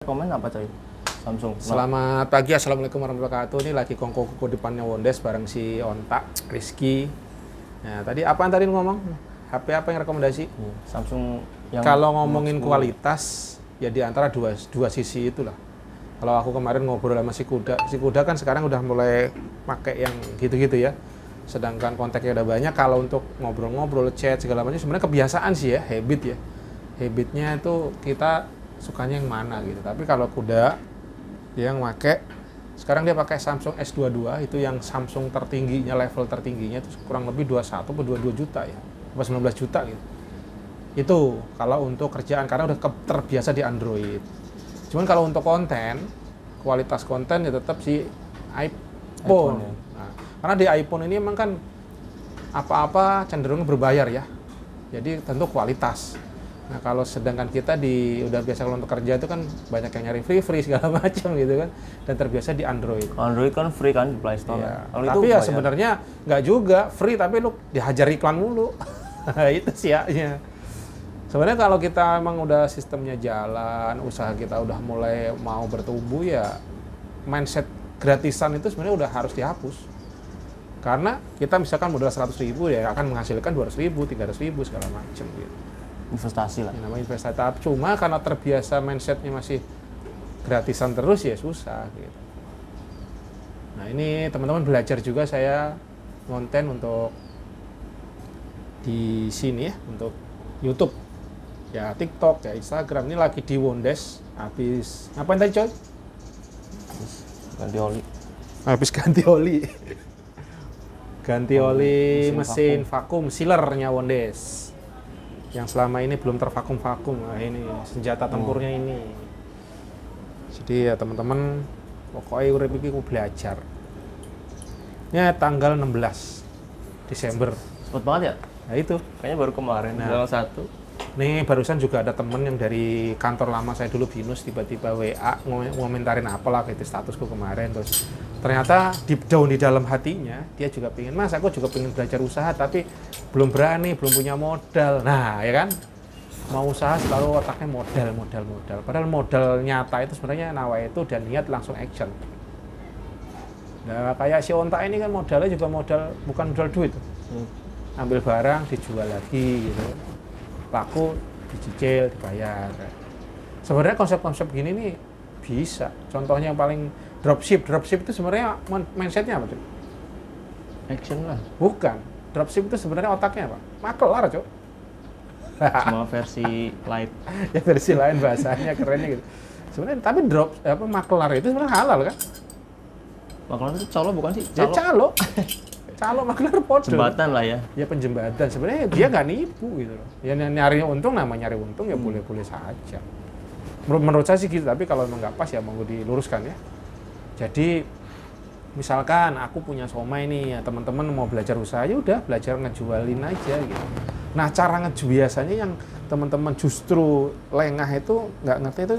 komen apa coy? Samsung. Selamat pagi, assalamualaikum warahmatullahi wabarakatuh. Ini lagi kongko depannya Wondes bareng si Onta, Rizky. Nah tadi apaan tadi ngomong? HP apa yang rekomendasi? Samsung yang kalau ngomongin kualitas ya di antara dua sisi itulah. Kalau aku kemarin ngobrol sama si Kuda kan sekarang udah mulai pakai yang gitu-gitu ya. Sedangkan kontaknya udah banyak. Kalau untuk ngobrol-ngobrol, chat segala macam sebenarnya kebiasaan sih ya, habit ya. Habitnya itu kita sukanya yang mana gitu. Tapi kalau Kuda dia yang pakai sekarang dia pakai Samsung S22 itu yang Samsung tertingginya, level tertingginya itu kurang lebih 21 atau 22 juta ya. 19 juta gitu. Itu kalau untuk kerjaan karena udah terbiasa di Android. Cuman kalau untuk konten, kualitas konten ya tetap si iPhone. Ya. Nah, karena di iPhone ini emang kan apa-apa cenderung berbayar ya. Jadi tentu kualitas. Nah kalau sedangkan kita udah biasa kalau untuk kerja itu kan banyak yang nyari free segala macam gitu kan. Dan terbiasa di Android. Android kan free kan di Play Store. Ya. Kalau Tapi itu ya sebenarnya nggak juga free tapi lu dihajar iklan mulu. Itu siaknya. Sebenarnya kalau kita emang udah sistemnya jalan, usaha kita udah mulai mau bertumbuh ya mindset gratisan itu sebenarnya udah harus dihapus. Karena kita misalkan modal 100.000 ya akan menghasilkan 200.000, 300.000 segala macam gitu. Investasi lah. Ya, namanya investasi. Cuma karena terbiasa mindsetnya masih gratisan terus ya susah gitu. Nah ini teman-teman belajar juga saya konten untuk di sini ya, untuk YouTube. Ya TikTok, ya Instagram. Ini lagi di Wondes. Habis ngapain tadi coy? Ganti oli. Habis ganti oli. Ganti oli mesin vakum sealernya Wondes. Yang selama ini belum tervakum-vakum. Nah ini senjata tempurnya ini. Jadi ya teman-teman pokoknya urip iki ku belajar. Ya tanggal 16 Desember. Cepet banget ya? Nah itu. Kayaknya baru kemarin, tanggal 1. Nih barusan juga ada temen yang dari kantor lama saya dulu Binus tiba-tiba WA ngomentarin apalah gitu statusku kemarin terus ternyata deep down di dalam hatinya dia juga pengen mas aku juga pengen belajar usaha tapi belum berani belum punya modal. Nah ya kan mau usaha selalu otaknya modal padahal modal nyata itu sebenarnya nawa itu dan niat langsung action. Nah kayak si Onta ini kan modalnya juga modal bukan modal duit ambil barang dijual lagi gitu, laku dicicil dibayar. Sebenarnya konsep-konsep gini nih bisa. Contohnya yang paling dropship itu sebenarnya mindsetnya apa tuh? Action lah. Bukan. Dropship itu sebenarnya otaknya apa? Makelar, Cok. Cuma versi light. Ya versi lain bahasanya kerennya gitu. Sebenarnya tapi makelar itu sebenarnya halal kan? Makelar itu calo bukan sih? Ya calo. Calo makelar podo. Jembatan lah ya. Ya penjembatan. Sebenarnya dia nggak nipu gitu loh. Ya nyari untung nyari untung ya boleh-boleh saja. Menurut saya sih gitu, tapi kalau emang nggak pas ya monggo diluruskan ya. Jadi misalkan aku punya somai nih, ya teman-teman mau belajar usaha ya udah belajar ngejualin aja gitu. Nah cara biasanya yang teman-teman justru lengah itu nggak ngerti itu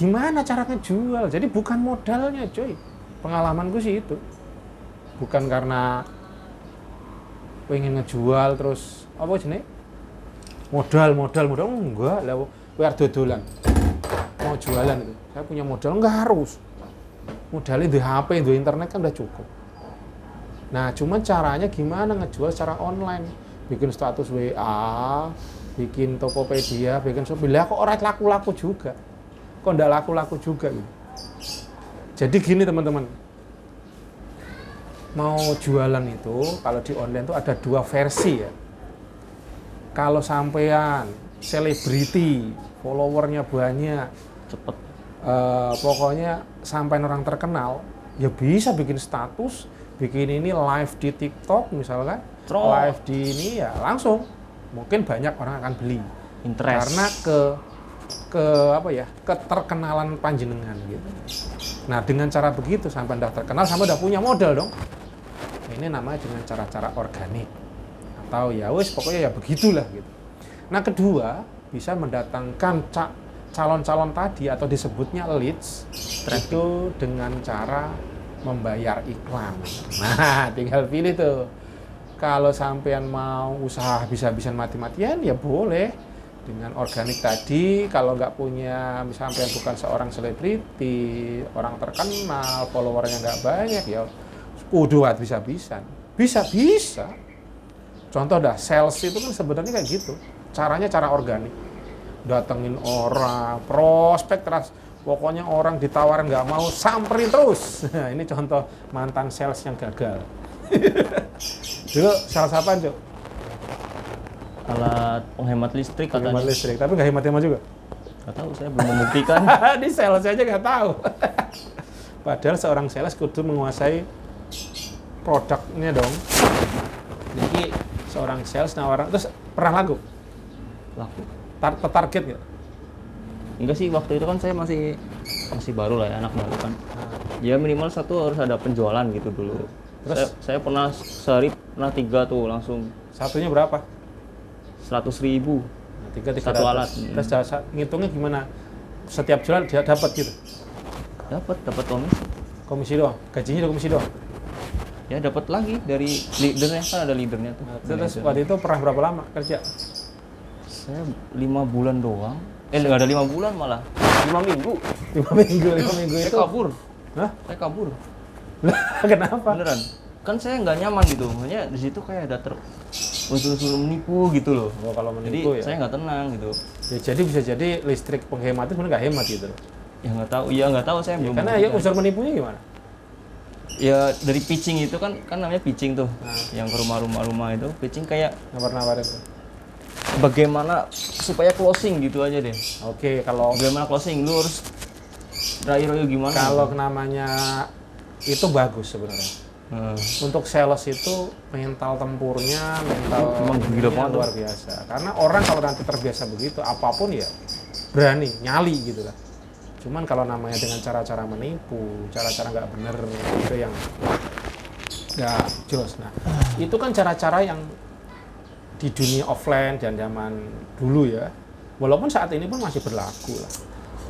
gimana cara ngejual. Jadi bukan modalnya coy. Pengalamanku sih itu. Bukan karena pengen ngejual terus apa jenis modal enggak lah biar dodolan mau jualan itu saya punya modal enggak harus modalnya di HP di internet kan udah cukup. Nah cuman caranya gimana ngejual secara online bikin status WA bikin Tokopedia bikin Shopee lah kok orang laku-laku juga kok enggak laku-laku juga gitu. Jadi gini teman-teman mau jualan itu kalau di online itu ada dua versi ya. Kalau sampean selebriti, followernya banyak, Cepet. pokoknya sampean orang terkenal, ya bisa bikin status, bikin ini live di TikTok misalkan, live di ini ya langsung mungkin banyak orang akan beli. Interest. Karena keterkenalan panjenengan gitu. Nah dengan cara begitu sampai udah terkenal sampai udah punya modal dong. Ini namanya dengan cara-cara organik atau ya wes pokoknya ya begitulah gitu. Nah kedua bisa mendatangkan calon-calon tadi atau disebutnya leads itu dengan cara membayar iklan. Nah tinggal pilih tuh. Kalau sampean mau usaha habis-habisan mati-matian ya boleh. Dengan organik tadi, kalau nggak punya, misalnya bukan seorang selebriti, orang terkenal, followernya nggak banyak, ya kudu habis-habisan. Bisa. Contoh dah, sales itu kan sebenarnya kayak gitu. Caranya cara organik. Datengin orang, prospek terus. Pokoknya orang ditawarin nggak mau, samperin terus. Nah, ini contoh mantan sales yang gagal. Dulu sales apa, Cuk? Alat penghemat listrik katanya. Hemat listrik, tapi nggak hemat-hemat juga. Nggak tahu, saya belum membuktikan. Di sales aja nggak tahu. Padahal seorang sales kudu menguasai produknya dong. Jadi seorang sales nawaran, terus pernah laku? Laku. Target nggak? Enggak sih, waktu itu kan saya masih baru lah ya, anak baru kan. Ya minimal satu harus ada penjualan gitu dulu. Terus? Saya pernah sehari pernah 3 tuh langsung Satunya berapa? 100.000 Nah, 300. Satu alat. Terus ngitungnya gimana? Setiap jualan dia dapat gitu? dapat komisi. Komisi doang? Gajinya dari komisi doang? Ya dapat lagi dari leadernya, kan ada leadernya tuh. Nah, terus Manajer. waktu itu pernah berapa lama kerja? Saya 5 bulan doang. Nggak ada 5 bulan malah. 5 minggu. 5 minggu, 5 minggu Saya itu? kabur. Hah? Saya kabur. Kenapa? Beneran. Kan saya nggak nyaman gitu. Maksudnya di situ kayak ada unsur-unsur menipu gitu loh. Oh, kalau Jadi menipu ya? saya nggak tenang gitu. Ya, jadi bisa jadi listrik penghemat itu sebenarnya nggak hemat gitu. Ya nggak tahu. Iya nggak tahu, saya belum. Karena ya unsur menipunya gimana? Ya dari pitching itu kan namanya pitching tuh. Nah. Yang ke rumah-rumah itu pitching kayak Nawar-nawarin tuh. bagaimana supaya closing gitu aja deh. Oke, kalau Bagaimana closing, lu harus rayu-rayu gimana? kalau namanya itu bagus sebenarnya. Untuk sales itu mental tempurnya, mental Emang gila ininya banget. luar biasa. Karena orang kalau nanti terbiasa begitu, apapun ya berani, nyali gitu lah. Cuman kalau namanya dengan cara-cara menipu, cara-cara nggak bener, itu yang nggak jelas. Nah, itu kan cara-cara yang di dunia offline dan zaman dulu ya. Walaupun saat ini pun masih berlaku lah.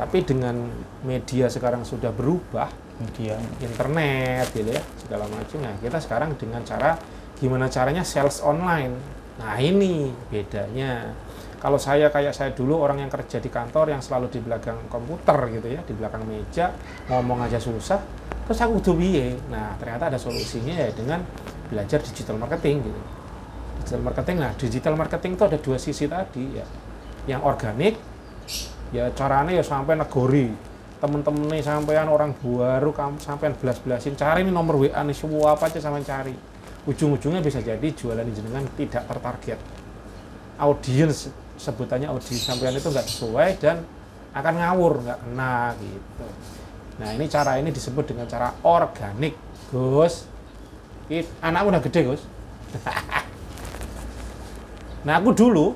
Tapi dengan media sekarang sudah berubah, Media. internet gitu ya, segala macam. Nah, kita sekarang dengan cara gimana caranya sales online. Nah, ini bedanya. Kalau kayak saya dulu orang yang kerja di kantor yang selalu di belakang komputer gitu ya, di belakang meja, ngomong aja susah, terus aku kudu piye? Nah, ternyata ada solusinya ya dengan belajar digital marketing gitu. Digital marketing, nah digital marketing itu ada dua sisi tadi ya. Yang organik, ya caranya ya sampai negori. Temen-temen nih sampean orang baru, kamu sampean belas-belasin, cari nih nomor WA nih, semua apa aja sampean cari. Ujung-ujungnya bisa jadi jualan jenengan tidak tertarget. Audience, sebutannya audience sampean itu nggak sesuai dan akan ngawur, nggak kena gitu. Nah, ini cara ini disebut dengan cara organik, Gus. Anakku udah gede, Gus. Nah, aku dulu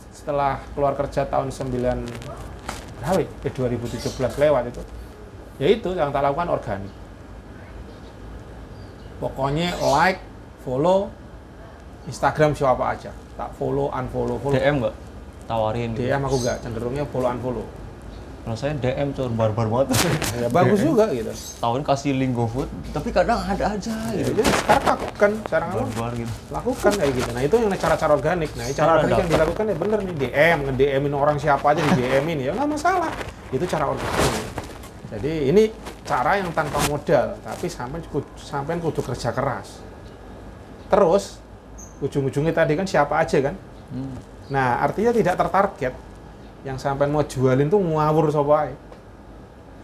setelah keluar kerja tahun 2017 lewat itu, yaitu yang tak lakukan organik. Pokoknya like, follow Instagram siapa aja, tak follow, unfollow, follow. DM nggak? Tawarin. Gitu. DM aku nggak, cenderungnya follow, unfollow. Kalau saya DM tuh barbar banget. Ya bagus juga gitu. Tawarin kasih link GoFood, tapi kadang ada aja gitu. Jadi sekarang lakukan, sekarang Barbar gitu. lakukan kayak gitu. Nah, itu yang cara-cara organik. Nah, cara Cara organik yang dapat. dilakukan ya bener nih, nge-DM-in orang siapa aja di DM-in ya nggak masalah. Itu cara organik. Jadi ini cara yang tanpa modal, tapi sampai kudu kerja keras. Terus ujung-ujungnya tadi kan siapa aja kan. Nah, artinya tidak tertarget. Yang sampai mau jualin tuh ngawur sapa ae.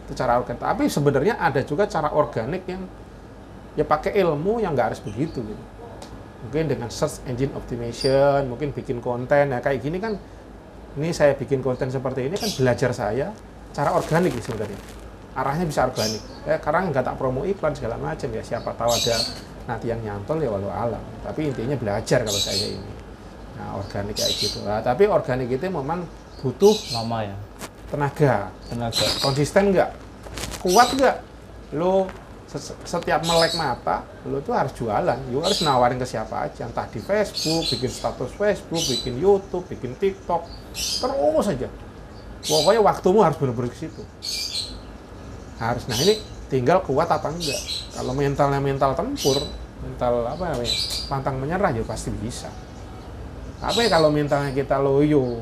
Itu cara organik. Tapi sebenarnya ada juga cara organik yang ya pakai ilmu yang nggak harus begitu gitu. Mungkin dengan search engine optimization, mungkin bikin konten. Nah, kayak gini kan, ini saya bikin konten seperti ini kan belajar saya cara organik sebenarnya. Arahnya bisa organik. Ya, karena nggak tak promo iklan segala macam ya. Siapa tahu ada nanti yang nyantol ya walau alam. Tapi intinya belajar kalau saya ini. Nah, organik kayak gitu. Nah, tapi organik itu memang butuh Lama ya. tenaga. Konsisten nggak? Kuat nggak? Lo setiap melek mata, lo tuh harus jualan. Lo harus nawarin ke siapa aja. Entah di Facebook, bikin status Facebook, bikin YouTube, bikin TikTok. Terus aja. Pokoknya waktumu harus benar-benar ke situ. Harus. Nah, ini tinggal kuat apa enggak. Kalau mentalnya mental tempur, mental apa namanya, pantang menyerah ya pasti bisa. Tapi kalau mentalnya kita loyo,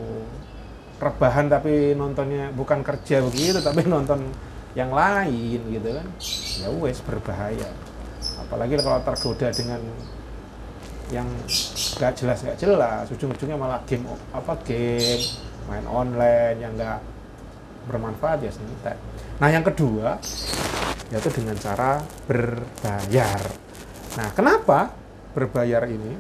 rebahan tapi nontonnya bukan kerja begitu, tapi nonton yang lain gitu kan, ya wes berbahaya. Apalagi kalau tergoda dengan yang nggak jelas, ujung-ujungnya malah game main online yang nggak bermanfaat ya santai. Nah yang kedua yaitu dengan cara berbayar. Nah kenapa berbayar ini?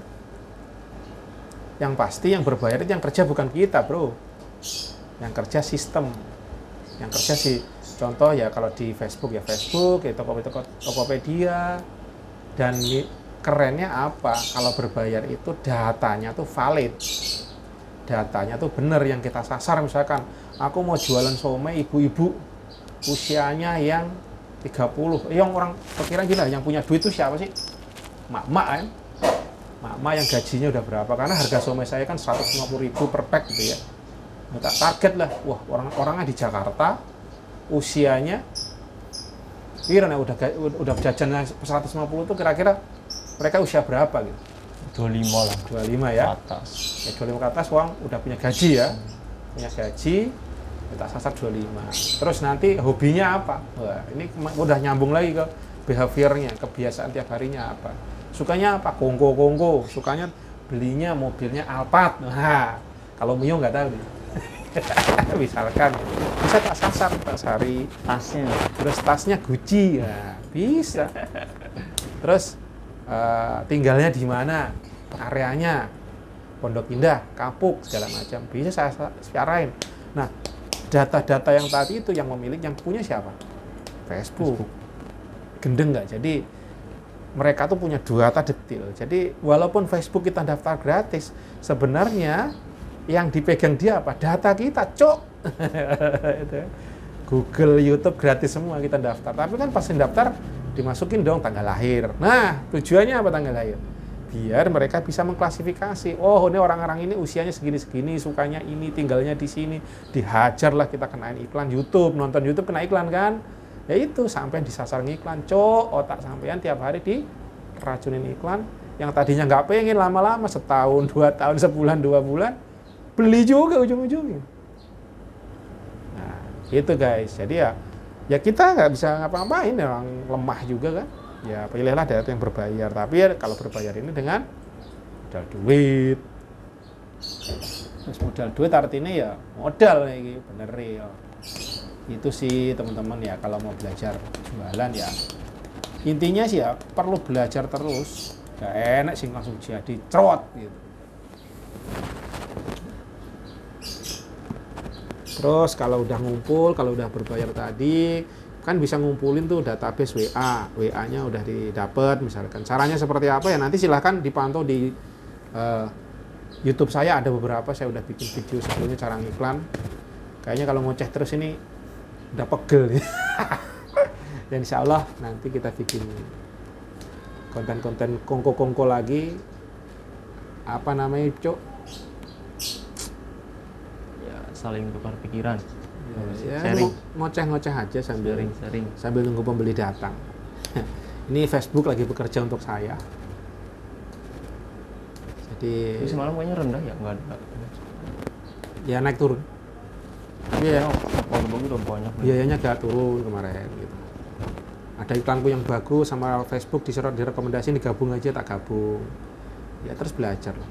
Yang pasti yang berbayar itu yang kerja bukan kita bro, yang kerja sistem, yang kerja sih. Contoh ya kalau di Facebook ya Facebook, ya Tokopedia, dan kerennya apa? Kalau berbayar itu datanya tuh valid, datanya tuh bener yang kita sasar. Misalkan aku mau jualan somai ibu-ibu usianya yang 30, yang orang pikiran gila, yang punya duit itu siapa sih? Mak-mak kan? Mak-mak yang gajinya udah berapa? Karena harga somai saya kan 150.000 per pack gitu ya. Nah, tak target lah, wah orang-orangnya di Jakarta, usianya kira udah jajan 150 tuh kira-kira mereka usia berapa gitu? 25 lah. 25 ya? Atas. Ya 25 ke atas uang udah punya gaji ya. Punya gaji, kita sasar 25. Terus nanti hobinya apa? Wah, ini udah nyambung lagi ke behaviornya, kebiasaan tiap harinya apa. Sukanya apa? Kongko. Sukanya belinya mobilnya Alphard. Nah, kalau Mio nggak tahu nih. Misalkan bisa tak sasar, tak sari Tasnya. terus tasnya Gucci ya bisa. Terus tinggalnya di mana, areanya Pondok Indah, Kapuk, segala macam bisa saya siarain. Nah data-data yang tadi itu yang memiliki, yang punya siapa? Facebook. Gendeng nggak? Jadi mereka tuh punya data detail. Jadi walaupun Facebook kita daftar gratis, sebenarnya yang dipegang dia apa? Data kita, cok. Google, YouTube gratis semua kita daftar. Tapi kan pas daftar dimasukin dong tanggal lahir. Nah, tujuannya apa tanggal lahir? Biar mereka bisa mengklasifikasi. Oh, ini orang-orang ini usianya segini-segini, sukanya ini, tinggalnya di sini. Dihajarlah kita kenain iklan YouTube, nonton YouTube kena iklan kan? Ya itu sampai disasar ngiklan, cok. Otak sampean tiap hari diracunin iklan. Yang tadinya nggak pengen lama-lama setahun, 2 tahun, sebulan, 2 bulan, beli juga ujung-ujungnya. Nah, itu guys. Jadi ya kita nggak bisa ngapa-ngapain, orang lemah juga kan. Ya pilihlah data yang berbayar. Tapi ya, kalau berbayar ini dengan modal duit. Terus modal duit artinya ya modal nih, bener real. Itu sih teman-teman ya kalau mau belajar jualan ya. Intinya sih ya perlu belajar terus. Gak enak sih langsung jadi cerot gitu. Terus kalau udah ngumpul, kalau udah berbayar tadi, kan bisa ngumpulin tuh database WA. WA-nya udah didapat misalkan. Caranya seperti apa ya nanti silahkan dipantau di YouTube saya, ada beberapa saya udah bikin video sebelumnya cara ngiklan. Kayaknya kalau ngoceh terus ini udah pegel. Dan insya Allah nanti kita bikin konten-konten kongko-kongko lagi. Apa namanya, Cok? Saling tukar pikiran, Ya, sharing, ngoceh-ngoceh aja sambil nunggu pembeli datang. Ini Facebook lagi bekerja untuk saya. Jadi ini semalam kayaknya rendah ya, nggak ada. Ya naik turun. Tapi ya Kalau udah banyak. biayanya gak turun kemarin gitu. Ada iklanku yang bagus sama Facebook direkomendasi digabung aja, tak gabung. Ya terus belajar lah.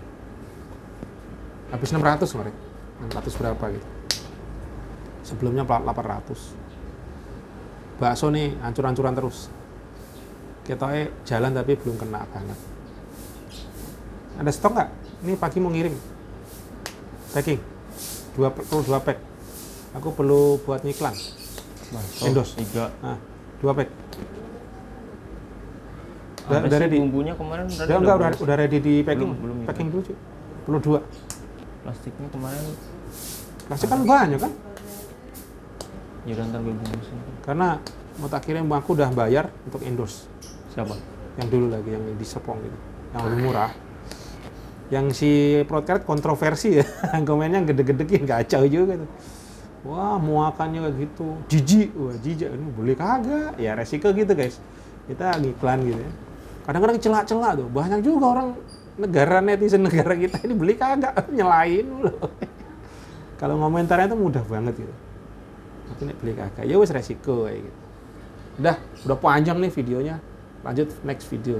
Habis 600 kemarin. 600 berapa gitu. Sebelumnya 800. Bakso nih hancur-hancuran terus. Ketoknya jalan tapi belum kena banget. Ada stok nggak? Ini pagi mau ngirim. Packing. Perlu 2 pack. Aku perlu buat ngiklan. Endorse. 3. Nah, 2 pack. Udah ready. Bumbunya kemarin udah ready di packing. Belum Packing dulu, cuy. Perlu 2. Plastiknya kemarin. Plastik kan banyak kan? Ya udah ntar gue bungkusin. Karena mau tak kirim aku udah bayar untuk endorse. Siapa? Yang dulu lagi yang di Sepong gitu. Yang lebih murah. Yang si Podcast kontroversi ya. Komennya gede-gedekin kacau juga tuh. Wah, muakannya kayak gitu. Jijik. Wah, jijik ini boleh kagak? Ya resiko gitu, guys. Kita ngiklan gitu ya. Kadang-kadang celak-celak tuh. Banyak juga orang netizen negara kita ini beli kagak, nyelain loh. Kalau ngomentarnya itu mudah banget gitu. Tapi nek beli kagak, ya wis resiko kayak gitu. Udah panjang nih videonya. Lanjut next video.